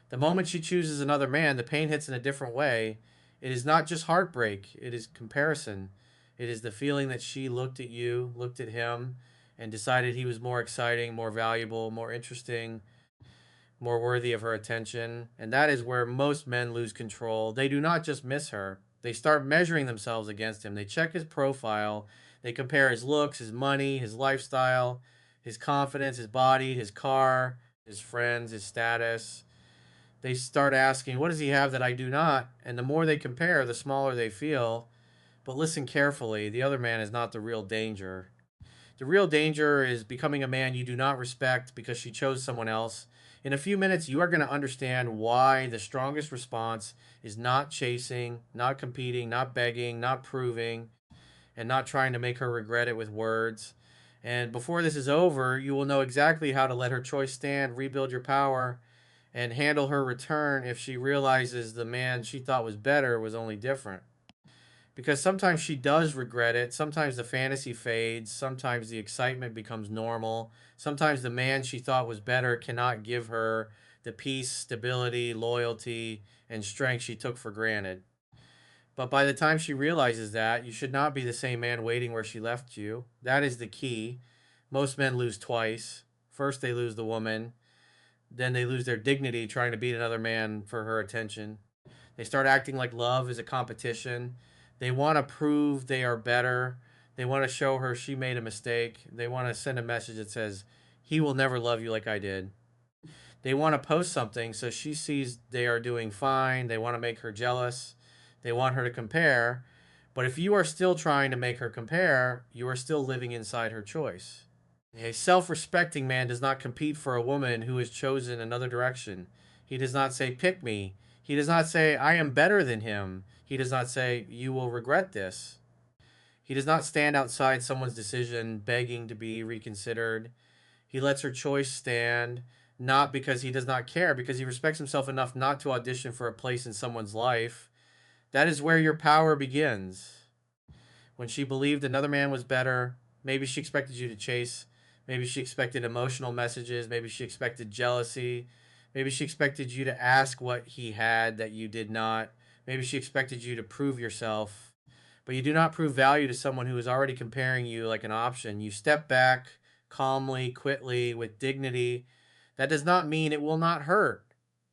The moment she chooses another man, the pain hits in a different way. It is not just heartbreak, it is comparison. It is the feeling that she looked at you, looked at him, and decided he was more exciting, more valuable, more interesting, more worthy of her attention. And that is where most men lose control. They do not just miss her, they start measuring themselves against him. They check his profile, they compare his looks, his money, his lifestyle, his confidence, his body, his car, his friends, his status. They start asking, what does he have that I do not? And the more they compare, the smaller they feel. But listen carefully, the other man is not the real danger. The real danger is becoming a man you do not respect because she chose someone else. In a few minutes, you are going to understand why the strongest response is not chasing, not competing, not begging, not proving, and not trying to make her regret it with words. And before this is over, you will know exactly how to let her choice stand, rebuild your power, and handle her return if she realizes the man she thought was better was only different. Because sometimes she does regret it. Sometimes the fantasy fades. Sometimes the excitement becomes normal. Sometimes the man she thought was better cannot give her the peace, stability, loyalty, and strength she took for granted. But by the time she realizes that, you should not be the same man waiting where she left you. That is the key. Most men lose twice. First, they lose the woman. Then they lose their dignity trying to beat another man for her attention. They start acting like love is a competition. They want to prove they are better. They want to show her she made a mistake. They want to send a message that says, he will never love you like I did. They want to post something so she sees they are doing fine. They want to make her jealous. They want her to compare. But if you are still trying to make her compare, you are still living inside her choice. A self respecting man does not compete for a woman who has chosen another direction. He does not say, pick me. He does not say, I am better than him. He does not say, you will regret this. He does not stand outside someone's decision begging to be reconsidered. He lets her choice stand, not because he does not care, because he respects himself enough not to audition for a place in someone's life. That is where your power begins. When she believed another man was better, maybe she expected you to chase. Maybe she expected emotional messages. Maybe she expected jealousy. Maybe she expected you to ask what he had that you did not. Maybe she expected you to prove yourself. But you do not prove value to someone who is already comparing you like an option. You step back calmly, quickly, with dignity. That does not mean it will not hurt.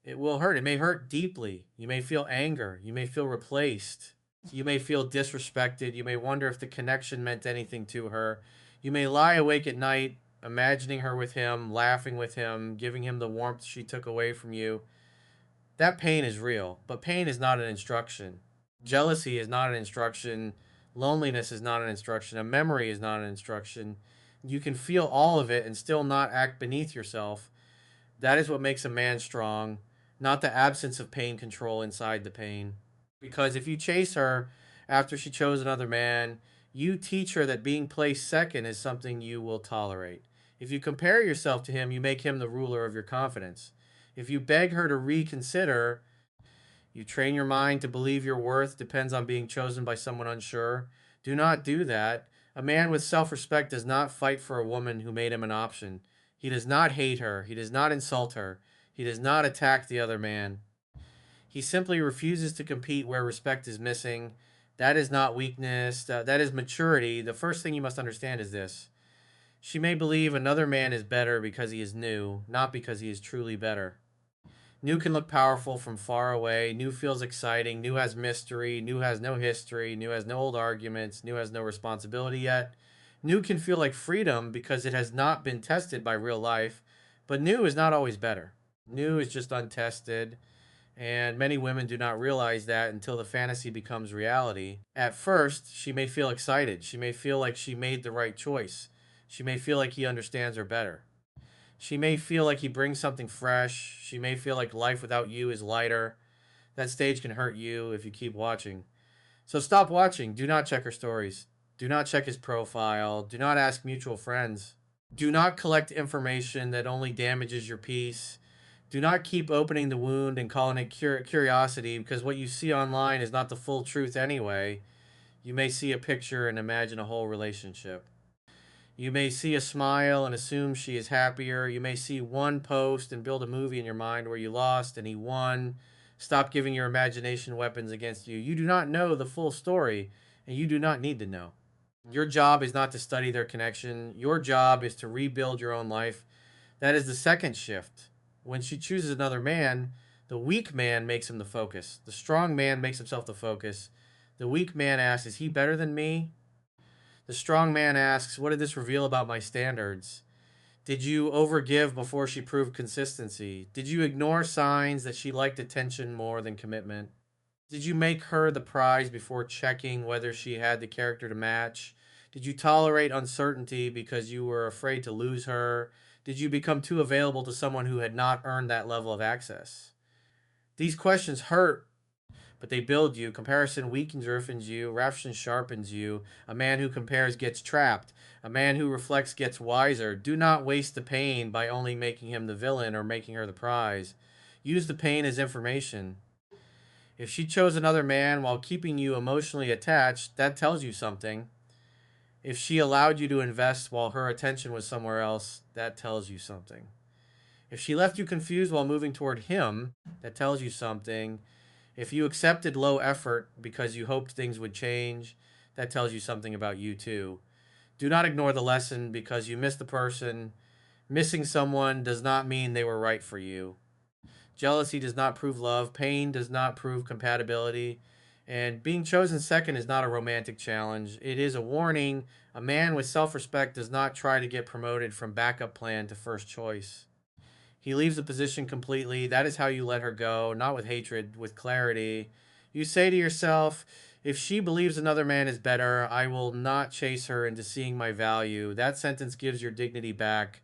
It will hurt. It may hurt deeply. You may feel anger. You may feel replaced. You may feel disrespected. You may wonder if the connection meant anything to her. You may lie awake at night, imagining her with him, laughing with him, giving him the warmth she took away from you. That pain is real, but pain is not an instruction. Jealousy is not an instruction. Loneliness is not an instruction. A memory is not an instruction. You can feel all of it and still not act beneath yourself. That is what makes a man strong, not the absence of pain control inside the pain. Because if you chase her after she chose another man, you teach her that being placed second is something you will tolerate. If you compare yourself to him, you make him the ruler of your confidence. If you beg her to reconsider, you train your mind to believe your worth depends on being chosen by someone unsure. Do not do that. A man with self respect does not fight for a woman who made him an option. He does not hate her. He does not insult her. He does not attack the other man. He simply refuses to compete where respect is missing. That is not weakness. That is maturity. The first thing you must understand is this: she may believe another man is better because he is new, not because he is truly better. New can look powerful from far away. New feels exciting. New has mystery. New has no history. New has no old arguments. New has no responsibility yet. New can feel like freedom because it has not been tested by real life. But new is not always better. New is just untested. And many women do not realize that until the fantasy becomes reality. At first, she may feel excited. She may feel like she made the right choice. She may feel like he understands her better. She may feel like he brings something fresh. She may feel like life without you is lighter. That stage can hurt you if you keep watching. So stop watching. Do not check her stories. Do not check his profile. Do not ask mutual friends. Do not collect information that only damages your peace. Do not keep opening the wound and calling it curiosity because what you see online is not the full truth anyway. You may see a picture and imagine a whole relationship. You may see a smile and assume she is happier. You may see one post and build a movie in your mind where you lost and he won. Stop giving your imagination weapons against you. You do not know the full story, and you do not need to know. Your job is not to study their connection. Your job is to rebuild your own life. That is the second shift. When she chooses another man, the weak man makes him the focus. The strong man makes himself the focus. The weak man asks, is he better than me? The strong man asks, what did this reveal about my standards? Did you overgive before she proved consistency? Did you ignore signs that she liked attention more than commitment? Did you make her the prize before checking whether she had the character to match? Did you tolerate uncertainty because you were afraid to lose her? Did you become too available to someone who had not earned that level of access? These questions hurt, but they build you. Comparison weakens or offends you. Reflection sharpens you. A man who compares gets trapped. A man who reflects gets wiser. Do not waste the pain by only making him the villain or making her the prize. Use the pain as information. If she chose another man while keeping you emotionally attached, that tells you something. If she allowed you to invest while her attention was somewhere else, that tells you something. If she left you confused while moving toward him, that tells you something. If you accepted low effort because you hoped things would change, that tells you something about you too. Do not ignore the lesson because you missed the person. Missing someone does not mean they were right for you. Jealousy does not prove love. Pain does not prove compatibility. And being chosen second is not a romantic challenge. It is a warning. A man with self respect does not try to get promoted from backup plan to first choice. He leaves the position completely. That is how you let her go, not with hatred, with clarity. You say to yourself, if she believes another man is better, I will not chase her into seeing my value. That sentence gives your dignity back.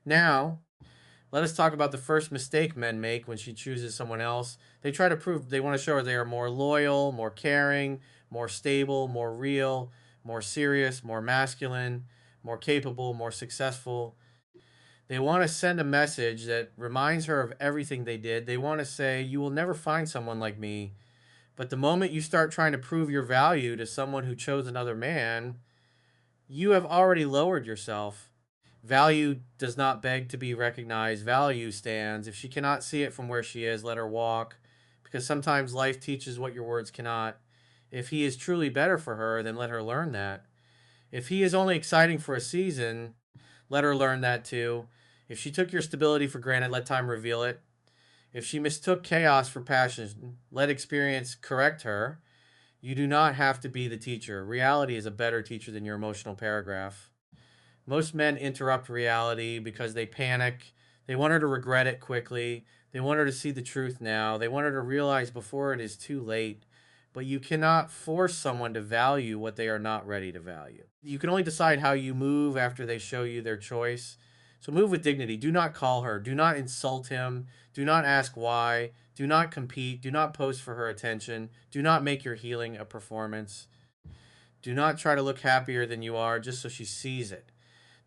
Now, let us talk about the first mistake men make when she chooses someone else. They try to prove they want to show her they are more loyal, more caring, more stable, more real, more serious, more masculine, more capable, more successful. They want to send a message that reminds her of everything they did. They want to say, you will never find someone like me. But the moment you start trying to prove your value to someone who chose another man, you have already lowered yourself. Value does not beg to be recognized. Value stands. If she cannot see it from where she is, let her walk. Because sometimes life teaches what your words cannot. If he is truly better for her, then let her learn that. If he is only exciting for a season, let her learn that too. If she took your stability for granted, let time reveal it. If she mistook chaos for passion, let experience correct her. You do not have to be the teacher. Reality is a better teacher than your emotional paragraph. Most men interrupt reality because they panic. They want her to regret it quickly. They want her to see the truth now. They want her to realize before it is too late. But you cannot force someone to value what they are not ready to value. You can only decide how you move after they show you their choice. So move with dignity. Do not call her. Do not insult him. Do not ask why. Do not compete. Do not pose for her attention. Do not make your healing a performance. Do not try to look happier than you are just so she sees it.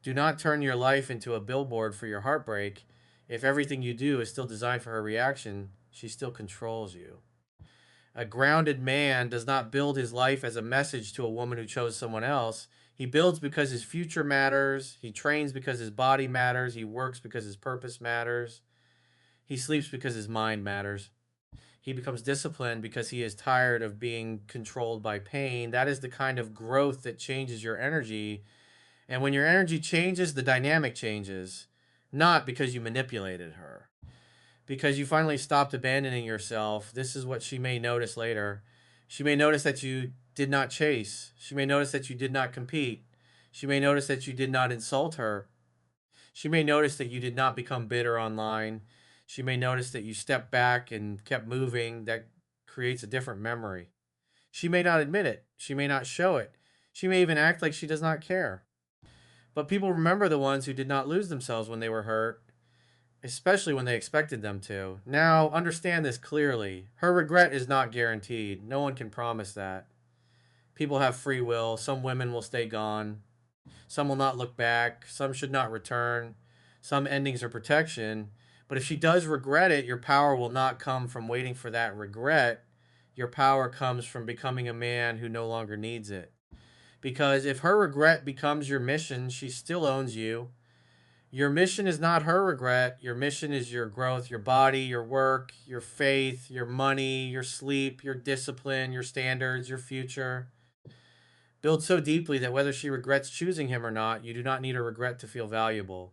Do not turn your life into a billboard for your heartbreak. If everything you do is still designed for her reaction, she still controls you. A grounded man does not build his life as a message to a woman who chose someone else. He builds because his future matters. He trains because his body matters. He works because his purpose matters. He sleeps because his mind matters. He becomes disciplined because he is tired of being controlled by pain. That is the kind of growth that changes your energy. And when your energy changes, the dynamic changes. Not because you manipulated her, because you finally stopped abandoning yourself. This is what she may notice later. She may notice that you did not chase. She may notice that you did not compete. She may notice that you did not insult her. She may notice that you did not become bitter online. She may notice that you stepped back and kept moving. That creates a different memory. She may not admit it. She may not show it. She may even act like she does not care. But people remember the ones who did not lose themselves when they were hurt, especially when they expected them to. Now, understand this clearly. Her regret is not guaranteed. No one can promise that. People have free will. Some women will stay gone. Some will not look back. Some should not return. Some endings are protection. But if she does regret it, your power will not come from waiting for that regret. Your power comes from becoming a man who no longer needs it. Because if her regret becomes your mission, she still owns you. Your mission is not her regret. Your mission is your growth, your body, your work, your faith, your money, your sleep, your discipline, your standards, your future. Build so deeply that whether she regrets choosing him or not, you do not need a regret to feel valuable.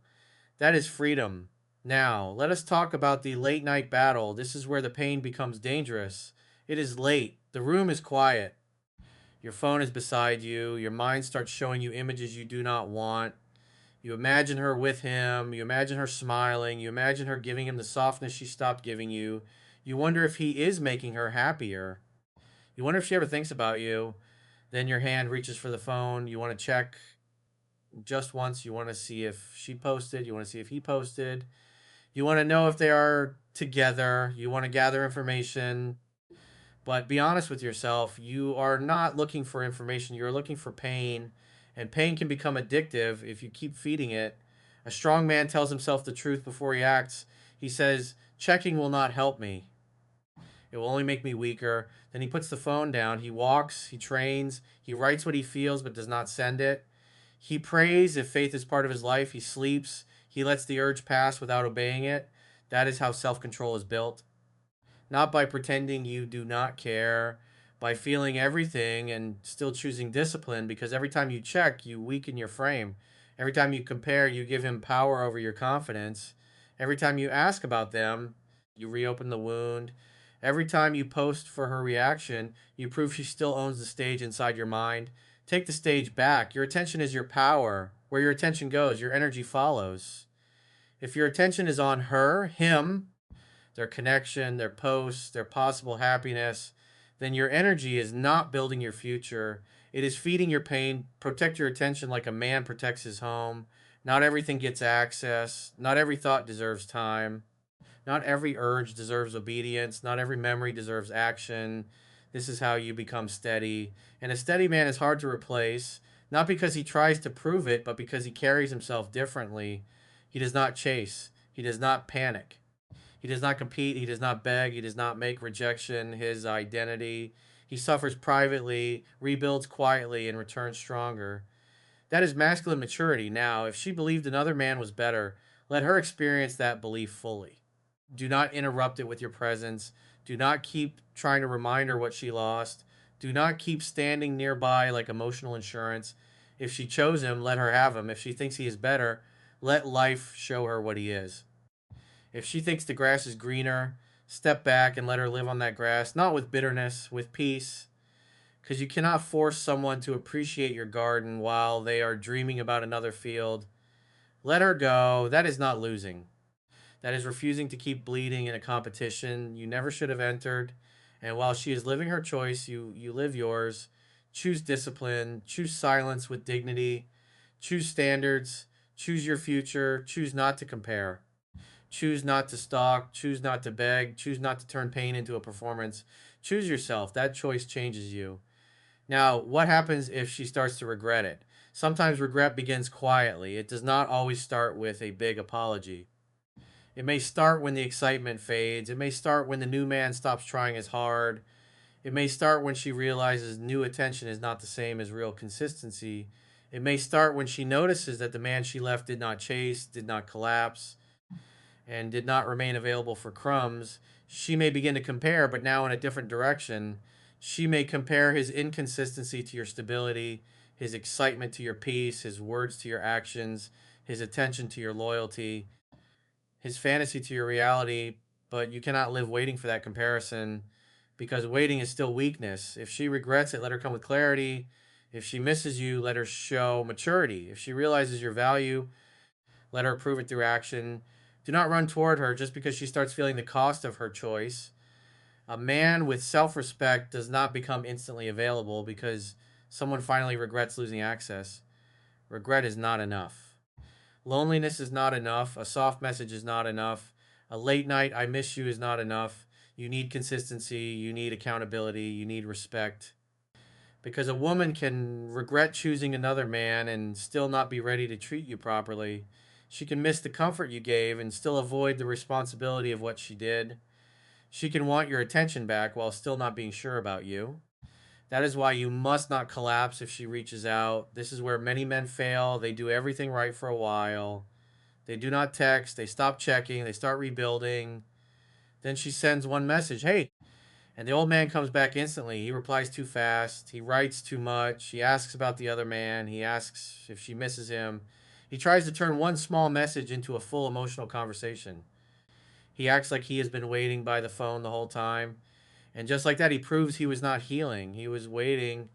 That is freedom. Now, let us talk about the late night battle. This is where the pain becomes dangerous. It is late. The room is quiet. Your phone is beside you. Your mind starts showing you images you do not want. You imagine her with him. You imagine her smiling. You imagine her giving him the softness she stopped giving you. You wonder if he is making her happier. You wonder if she ever thinks about you. Then your hand reaches for the phone. You want to check just once. You want to see if she posted. You want to see if he posted. You want to know if they are together. You want to gather information. But be honest with yourself. You are not looking for information. You're looking for pain. And pain can become addictive if you keep feeding it. A strong man tells himself the truth before he acts. He says, checking will not help me. It will only make me weaker. Then he puts the phone down. He walks. He trains. He writes what he feels but does not send it. He prays if faith is part of his life. He sleeps. He lets the urge pass without obeying it. That is how self control is built. Not by pretending you do not care, by feeling everything and still choosing discipline, because every time you check, you weaken your frame. Every time you compare, you give him power over your confidence. Every time you ask about them, you reopen the wound. Every time you post for her reaction, you prove she still owns the stage inside your mind. Take the stage back. Your attention is your power. Where your attention goes, your energy follows. If your attention is on her, him, their connection, their posts, their possible happiness, then your energy is not building your future. It is feeding your pain. Protect your attention like a man protects his home. Not everything gets access. Not every thought deserves time. Not every urge deserves obedience. Not every memory deserves action. This is how you become steady. And a steady man is hard to replace, not because he tries to prove it, but because he carries himself differently. He does not chase, he does not panic. He does not compete. He does not beg. He does not make rejection his identity. He suffers privately, rebuilds quietly, and returns stronger. That is masculine maturity. Now, if she believed another man was better, let her experience that belief fully. Do not interrupt it with your presence. Do not keep trying to remind her what she lost. Do not keep standing nearby like emotional insurance. If she chose him, let her have him. If she thinks he is better, let life show her what he is. If she thinks the grass is greener, step back and let her live on that grass, not with bitterness, with peace. Because you cannot force someone to appreciate your garden while they are dreaming about another field. Let her go. That is not losing. That is refusing to keep bleeding in a competition you never should have entered. And while she is living her choice, you live yours. Choose discipline. Choose silence with dignity. Choose standards. Choose your future. Choose not to compare. Choose not to stalk. Choose not to beg. Choose not to turn pain into a performance. Choose yourself. That choice changes you. Now, what happens if she starts to regret it? Sometimes regret begins quietly. It does not always start with a big apology. It may start when the excitement fades. It may start when the new man stops trying as hard. It may start when she realizes new attention is not the same as real consistency. It may start when she notices that the man she left did not chase, did not collapse, and did not remain available for crumbs. She may begin to compare, but now in a different direction. She may compare his inconsistency to your stability, his excitement to your peace, his words to your actions, his attention to your loyalty, his fantasy to your reality. But you cannot live waiting for that comparison because waiting is still weakness. If she regrets it, let her come with clarity. If she misses you, let her show maturity. If she realizes your value, let her prove it through action. Do not run toward her just because she starts feeling the cost of her choice. A man with self respect does not become instantly available because someone finally regrets losing access. Regret is not enough. Loneliness is not enough. A soft message is not enough. A late night, I miss you, is not enough. You need consistency. You need accountability. You need respect. Because a woman can regret choosing another man and still not be ready to treat you properly. She can miss the comfort you gave and still avoid the responsibility of what she did. She can want your attention back while still not being sure about you. That is why you must not collapse if she reaches out. This is where many men fail. They do everything right for a while. They do not text. They stop checking. They start rebuilding. Then she sends one message, hey. And the old man comes back instantly. He replies too fast. He writes too much. He asks about the other man. He asks if she misses him. He tries to turn one small message into a full emotional conversation. He acts like he has been waiting by the phone the whole time. And just like that, he proves he was not healing. He was waiting.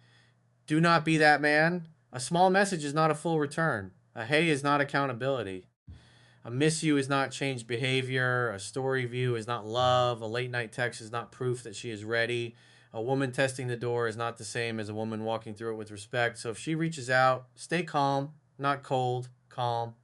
Do not be that man. A small message is not a full return. A hey is not accountability. A miss you is not changed behavior. A story view is not love. A late night text is not proof that she is ready. A woman testing the door is not the same as a woman walking through it with respect. So if she reaches out, stay calm, not cold, calm.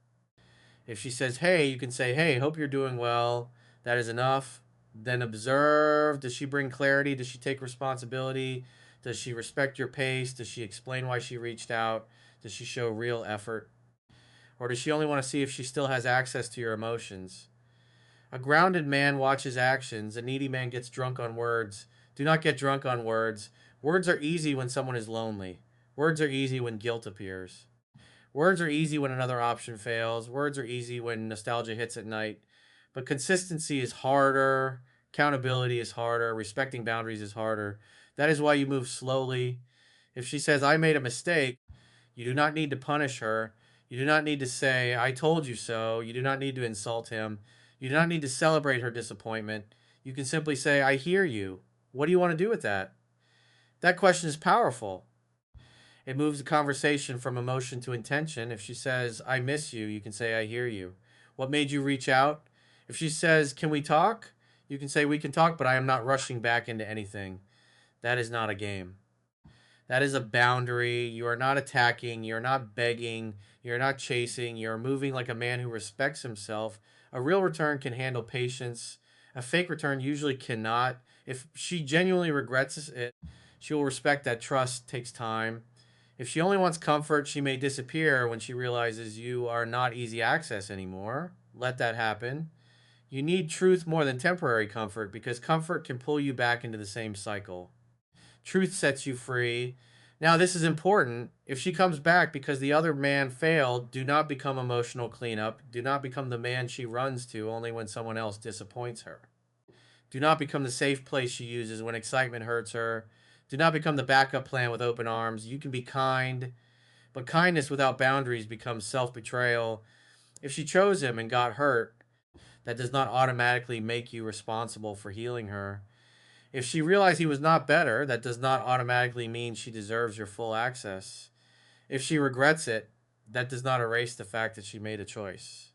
If she says, hey, you can say, hey, hope you're doing well. That is enough. Then observe. Does she bring clarity? Does she take responsibility? Does she respect your pace? Does she explain why she reached out? Does she show real effort? Or does she only want to see if she still has access to your emotions? A grounded man watches actions. A needy man gets drunk on words. Do not get drunk on words. Words are easy when someone is lonely. Words are easy when guilt appears. Words are easy when another option fails. Words are easy when nostalgia hits at night. But consistency is harder. Accountability is harder. Respecting boundaries is harder. That is why you move slowly. If she says, I made a mistake, you do not need to punish her. You do not need to say, I told you so. You do not need to insult him. You do not need to celebrate her disappointment. You can simply say, I hear you. What do you want to do with that? That question is powerful. It moves the conversation from emotion to intention. If she says, I miss you, you can say, I hear you. What made you reach out? If she says, can we talk? You can say, we can talk, but I am not rushing back into anything. That is not a game. That is a boundary. You are not attacking. You're not begging. You're not chasing. You're moving like a man who respects himself. A real return can handle patience. A fake return usually cannot. If she genuinely regrets it, she will respect that trust takes time. If she only wants comfort, she may disappear when she realizes you are not easy access anymore. Let that happen. You need truth more than temporary comfort because comfort can pull you back into the same cycle. Truth sets you free. Now, this is important. If she comes back because the other man failed, do not become emotional cleanup. Do not become the man she runs to only when someone else disappoints her. Do not become the safe place she uses when excitement hurts her. Do not become the backup plan with open arms. You can be kind, but kindness without boundaries becomes self betrayal. If she chose him and got hurt, that does not automatically make you responsible for healing her. If she realized he was not better, that does not automatically mean she deserves your full access. If she regrets it, that does not erase the fact that she made a choice.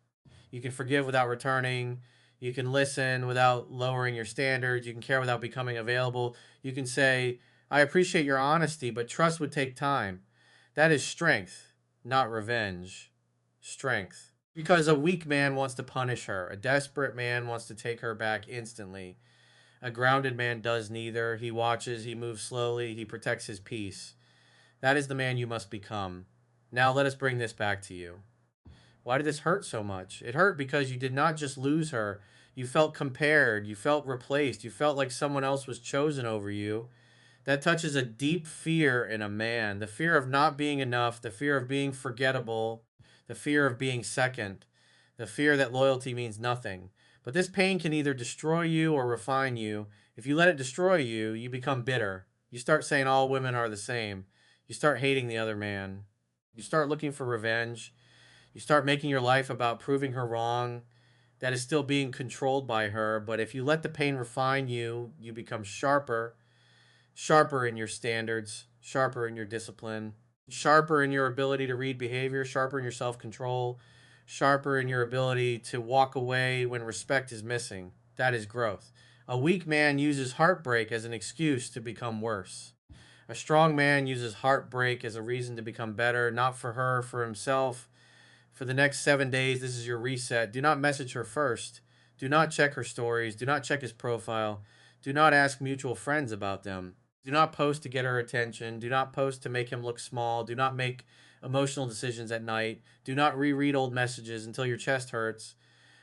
You can forgive without returning. You can listen without lowering your standards. You can care without becoming available. You can say, I appreciate your honesty, but trust would take time. That is strength, not revenge. Strength. Because a weak man wants to punish her. A desperate man wants to take her back instantly. A grounded man does neither. He watches, he moves slowly, he protects his peace. That is the man you must become. Now let us bring this back to you. Why did this hurt so much? It hurt because you did not just lose her. You felt compared. You felt replaced. You felt like someone else was chosen over you. That touches a deep fear in a man, the fear of not being enough, the fear of being forgettable, the fear of being second, the fear that loyalty means nothing. But this pain can either destroy you or refine you. If you let it destroy you, you become bitter. You start saying all women are the same. You start hating the other man. You start looking for revenge. You start making your life about proving her wrong. That is still being controlled by her. But if you let the pain refine you, you become sharper, sharper in your standards, sharper in your discipline, sharper in your ability to read behavior, sharper in your self control, sharper in your ability to walk away when respect is missing. That is growth. A weak man uses heartbreak as an excuse to become worse. A strong man uses heartbreak as a reason to become better, not for her, for himself. For the next 7 days, this is your reset. Do not message her first. Do not check her stories. Do not check his profile. Do not ask mutual friends about them. Do not post to get her attention. Do not post to make him look small. Do not make emotional decisions at night. Do not reread old messages until your chest hurts.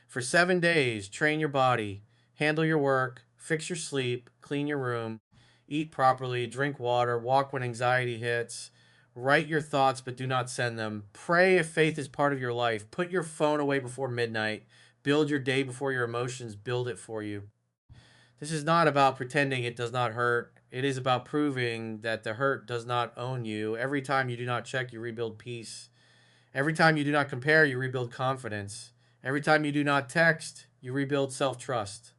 For 7 days, train your body, handle your work, fix your sleep, clean your room. Eat properly, drink water, walk when anxiety hits, write your thoughts but do not send them. Pray if faith is part of your life. Put your phone away before midnight. Build your day before your emotions build it for you. This is not about pretending it does not hurt. It is about proving that the hurt does not own you. Every time you do not check, you rebuild peace. Every time you do not compare, you rebuild confidence. Every time you do not text, you rebuild self trust.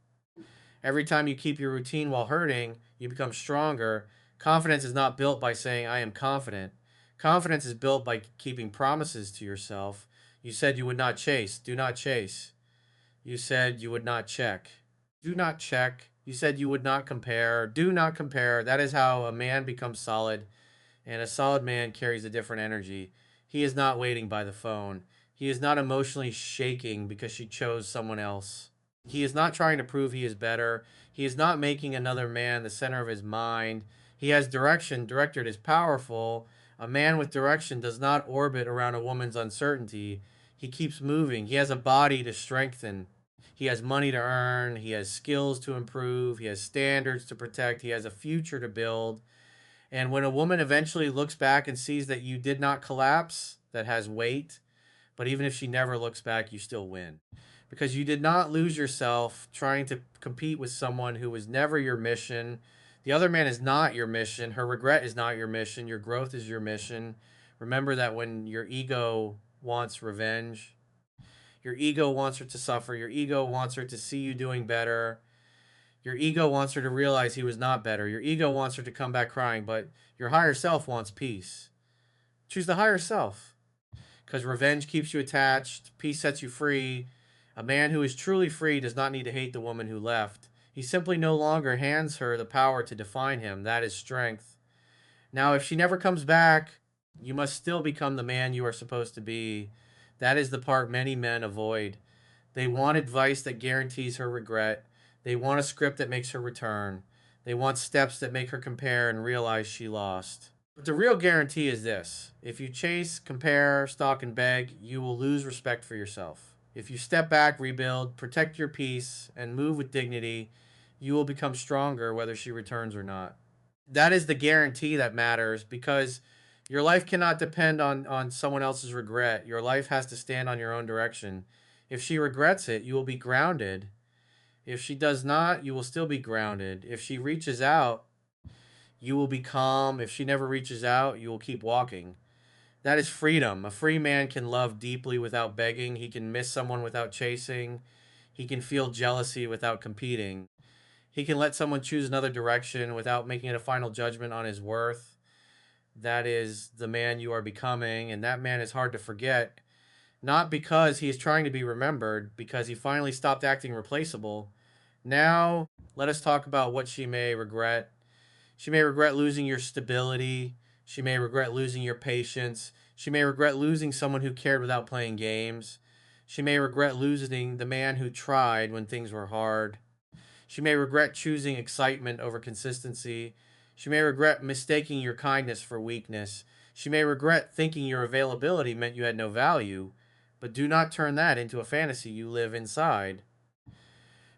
Every time you keep your routine while hurting, you become stronger. Confidence is not built by saying, I am confident. Confidence is built by keeping promises to yourself. You said you would not chase. Do not chase. You said you would not check. Do not check. You said you would not compare. Do not compare. That is how a man becomes solid, and a solid man carries a different energy. He is not waiting by the phone. He is not emotionally shaking because she chose someone else. He is not trying to prove he is better. He is not making another man the center of his mind. He has direction. Directed is powerful. A man with direction does not orbit around a woman's uncertainty. He keeps moving. He has a body to strengthen. He has money to earn. He has skills to improve. He has standards to protect. He has a future to build. And when a woman eventually looks back and sees that you did not collapse, that has weight. But even if she never looks back, you still win. Because you did not lose yourself trying to compete with someone who was never your mission. The other man is not your mission. Her regret is not your mission. Your growth is your mission. Remember that when your ego wants revenge, your ego wants her to suffer, your ego wants her to see you doing better. Your ego wants her to realize he was not better. Your ego wants her to come back crying, but your higher self wants peace. Choose the higher self because revenge keeps you attached, peace sets you free. A man who is truly free does not need to hate the woman who left. He simply no longer hands her the power to define him. That is strength. Now, if she never comes back, you must still become the man you are supposed to be. That is the part many men avoid. They want advice that guarantees her regret. They want a script that makes her return. They want steps that make her compare and realize she lost. But the real guarantee is this: if you chase, compare, stalk, and beg, you will lose respect for yourself. If you step back, rebuild, protect your peace, and move with dignity, you will become stronger whether she returns or not. That is the guarantee that matters because your life cannot depend on someone else's regret. Your life has to stand on your own direction. If she regrets it, you will be grounded. If she does not, you will still be grounded. If she reaches out, you will be calm. If she never reaches out, you will keep walking. That is freedom. A free man can love deeply without begging. He can miss someone without chasing. He can feel jealousy without competing. He can let someone choose another direction without making it a final judgment on his worth. That is the man you are becoming, and that man is hard to forget. Not because he is trying to be remembered, because he finally stopped acting replaceable. Now, let us talk about what she may regret. She may regret losing your stability. She may regret losing your patience. She may regret losing someone who cared without playing games. She may regret losing the man who tried when things were hard. She may regret choosing excitement over consistency. She may regret mistaking your kindness for weakness. She may regret thinking your availability meant you had no value. But do not turn that into a fantasy you live inside.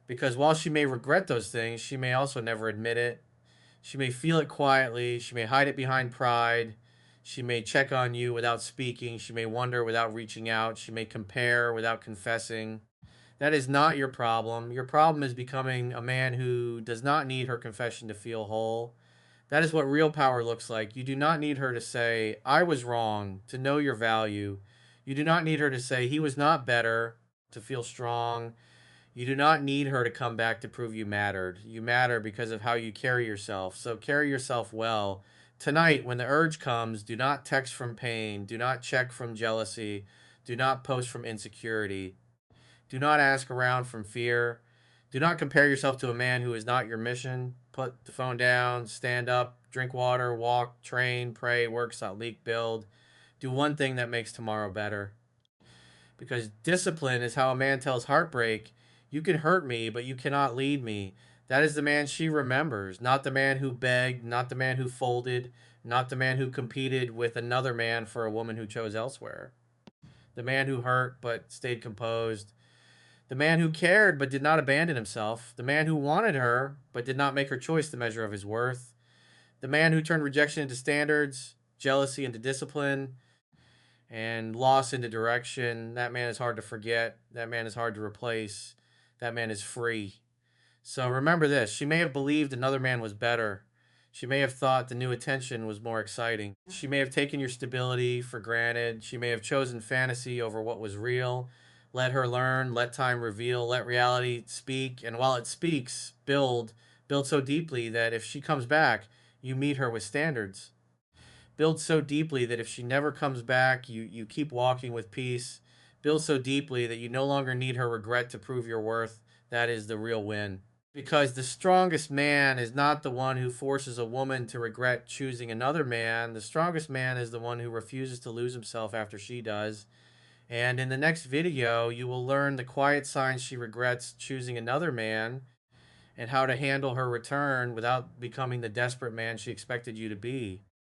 Because while she may regret those things, she may also never admit it. She may feel it quietly. She may hide it behind pride. She may check on you without speaking. She may wonder without reaching out. She may compare without confessing. That is not your problem. Your problem is becoming a man who does not need her confession to feel whole. That is what real power looks like. You do not need her to say, I was wrong, to know your value. You do not need her to say, he was not better, to feel strong. You do not need her to come back to prove you mattered. You matter because of how you carry yourself. So carry yourself well. Tonight, when the urge comes, do not text from pain. Do not check from jealousy. Do not post from insecurity. Do not ask around from fear. Do not compare yourself to a man who is not your mission. Put the phone down, stand up, drink water, walk, train, pray, work, stop, leak, build. Do one thing that makes tomorrow better. Because discipline is how a man tells heartbreak, you can hurt me, but you cannot lead me. That is the man she remembers, not the man who begged, not the man who folded, not the man who competed with another man for a woman who chose elsewhere. The man who hurt but stayed composed. The man who cared but did not abandon himself. The man who wanted her but did not make her choice the measure of his worth. The man who turned rejection into standards, jealousy into discipline, and loss into direction, that man is hard to forget. That man is hard to replace. That man is free. So remember this: she may have believed another man was better. She may have thought the new attention was more exciting. She may have taken your stability for granted. She may have chosen fantasy over what was real. Let her learn, let time reveal, let reality speak. And while it speaks, build so deeply that if she comes back, you meet her with standards. Build so deeply that if she never comes back, you keep walking with peace. Build so deeply that you no longer need her regret to prove your worth. That is the real win. Because the strongest man is not the one who forces a woman to regret choosing another man. The strongest man is the one who refuses to lose himself after she does. And in the next video, you will learn the quiet signs she regrets choosing another man and how to handle her return without becoming the desperate man she expected you to be.